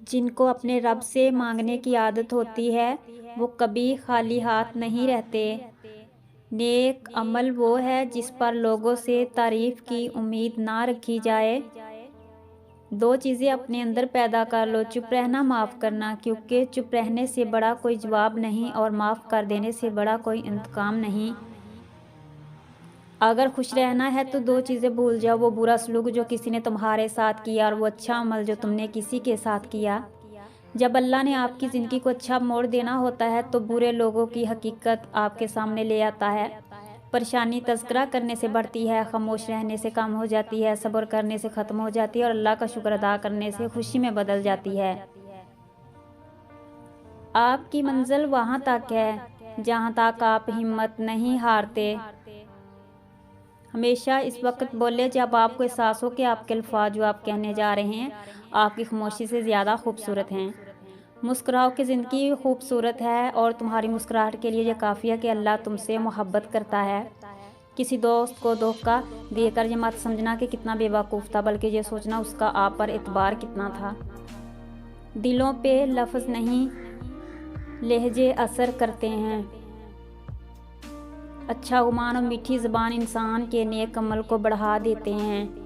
जिनको अपने रब से मांगने की आदत होती है वो कभी खाली हाथ नहीं रहते। नेक अमल वो है जिस पर लोगों से तारीफ की उम्मीद ना रखी जाए। दो चीज़ें अपने अंदर पैदा कर लो, चुप रहना, माफ़ करना, क्योंकि चुप रहने से बड़ा कोई जवाब नहीं और माफ़ कर देने से बड़ा कोई इंतकाम नहीं। अगर खुश रहना है तो दो चीज़ें भूल जाओ, वो बुरा सलूक जो किसी ने तुम्हारे साथ किया और वो अच्छा अमल जो तुमने किसी के साथ किया। जब अल्लाह ने आपकी ज़िंदगी को अच्छा मोड़ देना होता है तो बुरे लोगों की हकीकत आपके सामने ले आता है। परेशानी तज़किरा करने से बढ़ती है, खामोश रहने से कम हो जाती है, सब्र करने से ख़त्म हो जाती है और अल्लाह का शुक्र अदा करने से खुशी में बदल जाती है। आपकी मंजिल वहाँ तक है जहाँ तक आप हिम्मत नहीं हारते। हमेशा इस वक्त बोले जब आपको एहसास हो कि आपके अल्फाज जो आप कहने जा रहे हैं आपकी खामोशी से ज़्यादा खूबसूरत हैं। मुस्कुराओ कि ज़िंदगी खूबसूरत है और तुम्हारी मुस्कुराहट के लिए यह काफ़ी है कि अल्लाह तुमसे मोहब्बत करता है। किसी दोस्त को धोखा देकर ये मत समझना कि कितना बेवकूफ़ था, बल्कि ये सोचना उसका आप पर एतबार कितना था। दिलों पे लफ्ज़ नहीं लहजे असर करते हैं। अच्छा गुमान और मीठी ज़बान इंसान के नेक अमल को बढ़ा देते हैं।